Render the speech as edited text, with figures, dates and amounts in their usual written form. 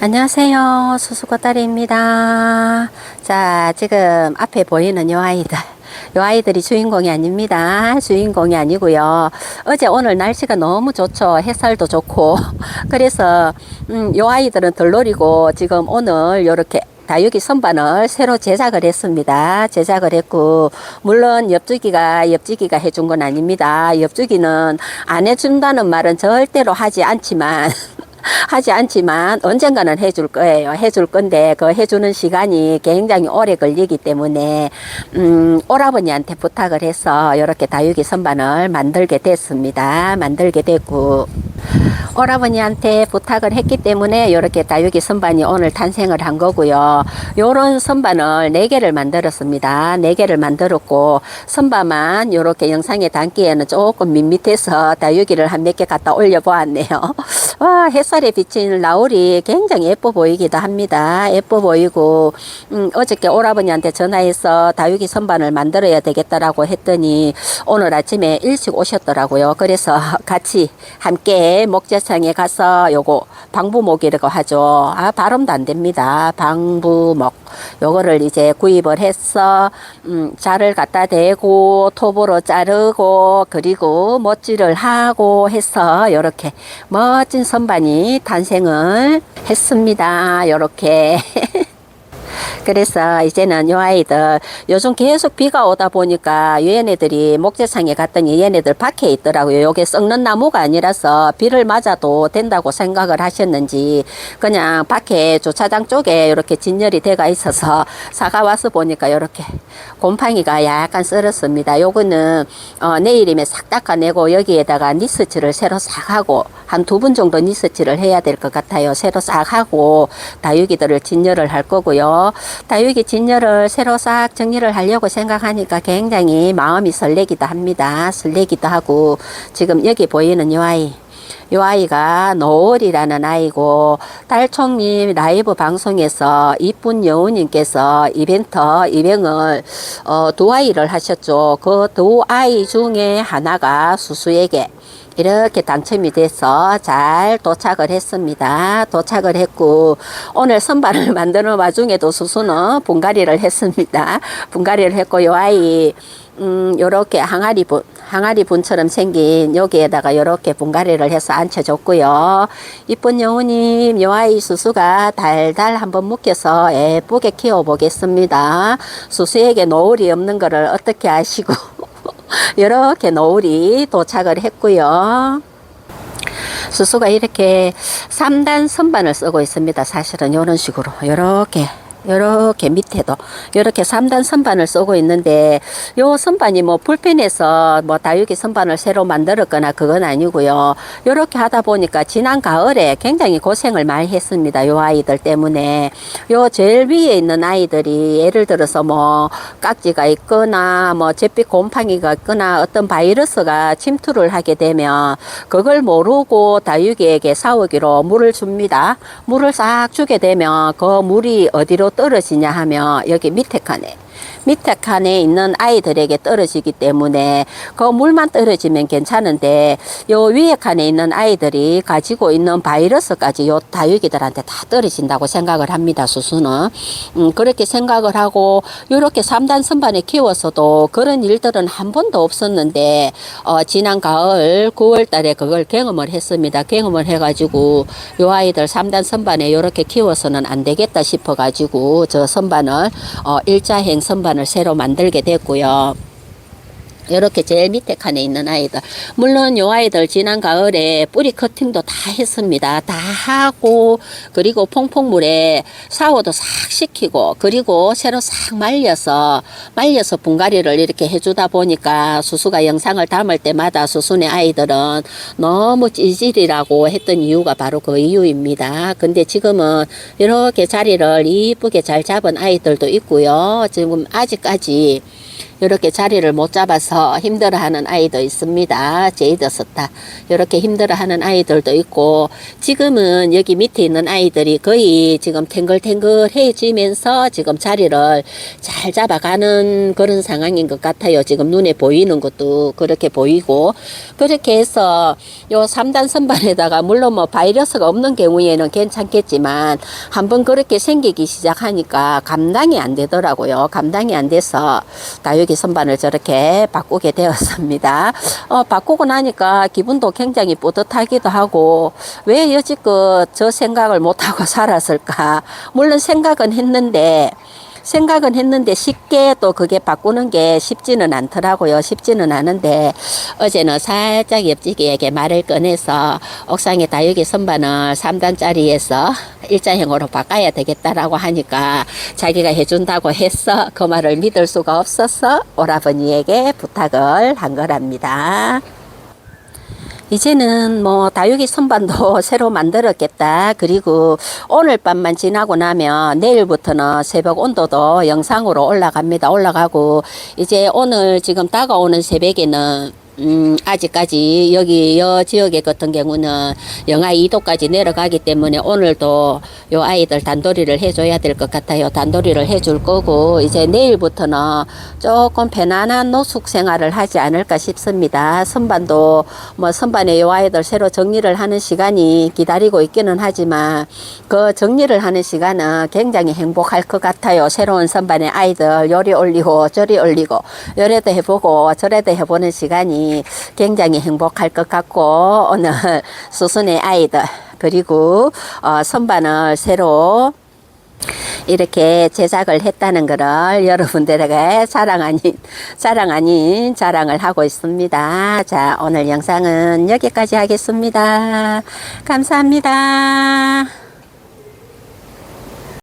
안녕하세요. 수수꽃다리입니다. 자, 지금 앞에 보이는 요 아이들이 주인공이 아닙니다. 주인공이 아니고요. 어제 오늘 날씨가 너무 좋죠. 햇살도 좋고. 그래서 요 아이들은 덜놀이고 지금 오늘 요렇게 다육이 선반을 새로 제작을 했습니다. 제작을 했고, 물론 옆주기가 해준 건 아닙니다. 옆주기는 안 해준다는 말은 절대로 하지 않지만 언젠가는 해줄 거예요. 해줄 건데 그 해주는 시간이 굉장히 오래 걸리기 때문에 오라버니한테 부탁을 해서 이렇게 다육이 선반을 만들게 됐습니다. 만들게 됐고, 오라버니한테 부탁을 했기 때문에 이렇게 다육이 선반이 오늘 탄생을 한 거고요. 요런 선반을 4개를 만들었습니다. 4개를 만들었고, 선반만 이렇게 영상에 담기에는 조금 밋밋해서 다육이를 한 몇 개 갖다 올려 보았네요. 와, 햇살에 비친 라울이 굉장히 예뻐 보이기도 합니다. 예뻐 보이고, 어저께 오라버니한테 전화해서 다육이 선반을 만들어야 되겠다라고 했더니 오늘 아침에 일찍 오셨더라고요. 그래서 같이 함께 목재창에 가서 요거 방부목이라고 하죠. 발음도 안 됩니다. 방부목. 요거를 이제 구입을 해서 자를 갖다 대고 톱으로 자르고 그리고 못질을 하고 해서 요렇게 멋진 선반이 탄생을 했습니다. 요렇게. 그래서 이제는 요 아이들 요즘 계속 비가 오다 보니까 얘네들이 목재창에 갔더니 얘네들 밖에 있더라고요. 요게 썩는 나무가 아니라서 비를 맞아도 된다고 생각을 하셨는지 그냥 밖에 주차장 쪽에 이렇게 진열이 돼가 있어서 사가 와서 보니까 이렇게 곰팡이가 약간 썰었습니다. 요거는 내일이면 싹 닦아내고 여기에다가 니스칠을 새로 싹 하고 한 2분 정도 니스칠을 해야 될 것 같아요. 새로 싹 하고 다육이들을 진열을 할 거고요. 다육이 진열을 새로 싹 정리를 하려고 생각하니까 굉장히 마음이 설레기도 합니다. 설레기도 하고, 지금 여기 보이는 요 아이가 노을이라는 아이고, 달총님 라이브 방송에서 이쁜 여우님께서 입양을 2아이를 하셨죠. 그 2아이 중에 하나가 수수에게 이렇게 당첨이 돼서 잘 도착을 했습니다. 도착을 했고, 오늘 선반을 만드는 와중에도 수수는 분갈이를 했습니다. 분갈이를 했고, 요 아이 요렇게 항아리 분처럼 생긴 여기에다가 요렇게 분갈이를 해서 앉혀줬고요. 이쁜 여우님, 요 아이 수수가 달달 한번 묶여서 예쁘게 키워보겠습니다. 수수에게 노을이 없는 거를 어떻게 아시고 이렇게 노을이 도착을 했고요. 수수가 이렇게 3단 선반을 쓰고 있습니다. 사실은 이런 식으로 요렇게 밑에도 요렇게 3단 선반을 쓰고 있는데, 요 선반이 뭐 불펜에서 뭐 다육이 선반을 새로 만들었거나 그건 아니고요. 요렇게 하다 보니까 지난 가을에 굉장히 고생을 많이 했습니다. 요 아이들 때문에. 요 제일 위에 있는 아이들이 예를 들어서 뭐 깍지가 있거나 뭐 잿빛 곰팡이가 있거나 어떤 바이러스가 침투를 하게 되면 그걸 모르고 다육이에게 싸우기로 물을 줍니다. 물을 싹 주게 되면 그 물이 어디로 떨어지냐 하면 여기 밑에 칸에 있는 아이들에게 떨어지기 때문에 그 물만 떨어지면 괜찮은데 요 위에 칸에 있는 아이들이 가지고 있는 바이러스까지 요 다육이들한테 다 떨어진다고 생각을 합니다. 수수는 그렇게 생각을 하고 요렇게 3단 선반에 키워서도 그런 일들은 한 번도 없었는데 지난 가을 9월 달에 그걸 경험을 했습니다. 경험을 해가지고 요 아이들 3단 선반에 요렇게 키워서는 안 되겠다 싶어 가지고 저 선반을 일자행 선반을 새로 만들게 됐고요. 이렇게 제일 밑에 칸에 있는 아이들, 물론 요 아이들 지난 가을에 뿌리 커팅도 다 했습니다. 다 하고 그리고 퐁퐁물에 샤워도 싹 시키고 그리고 새로 싹 말려서 분갈이를 이렇게 해주다 보니까 수수가 영상을 담을 때마다 수수네 아이들은 너무 찌질이라고 했던 이유가 바로 그 이유입니다. 근데 지금은 이렇게 자리를 이쁘게 잘 잡은 아이들도 있고요. 지금 아직까지 이렇게 자리를 못 잡아서 힘들어하는 아이도 있습니다. 제이드 스타. 이렇게 힘들어하는 아이들도 있고, 지금은 여기 밑에 있는 아이들이 거의 지금 탱글탱글해지면서 지금 자리를 잘 잡아가는 그런 상황인 것 같아요. 지금 눈에 보이는 것도 그렇게 보이고, 그렇게 해서 요 3단 선반에다가 물론 뭐 바이러스가 없는 경우에는 괜찮겠지만 한번 그렇게 생기기 시작하니까 감당이 안 되더라고요. 감당이 안 돼서 다육이 선반을 저렇게 바꾸게 되었습니다. 바꾸고 나니까 기분도 굉장히 뿌듯하기도 하고, 왜 여지껏 저 생각을 못하고 살았을까. 물론 생각은 했는데 쉽게 또 그게 바꾸는 게 쉽지는 않더라고요. 쉽지는 않은데 어제는 살짝 옆지기에게 말을 꺼내서 옥상에 다육이 선반을 3단짜리에서 일자형으로 바꿔야 되겠다라고 하니까 자기가 해준다고 해서 그 말을 믿을 수가 없어서 오라버니에게 부탁을 한 거랍니다. 이제는 뭐 다육이 선반도 새로 만들었겠다. 그리고 오늘 밤만 지나고 나면 내일부터는 새벽 온도도 영상으로 올라가고, 이제 오늘 지금 다가오는 새벽에는 아직까지 여기 여 지역에 같은 경우는 영하 2도까지 내려가기 때문에 오늘도 요 아이들 단돌이를 해줘야 될 것 같아요. 단돌이를 해줄 거고, 이제 내일부터는 조금 편안한 노숙 생활을 하지 않을까 싶습니다. 선반도 뭐 선반에 요 아이들 새로 정리를 하는 시간이 기다리고 있기는 하지만 그 정리를 하는 시간은 굉장히 행복할 것 같아요. 새로운 선반에 아이들 요리 올리고 저리 올리고 요래도 해보고 저래도 해보는 시간이 굉장히 행복할 것 같고, 오늘 수순의 아이들 그리고 선반을 새로 이렇게 제작을 했다는 거를 여러분들에게 자랑 아닌 자랑을 하고 있습니다. 자, 오늘 영상은 여기까지 하겠습니다. 감사합니다.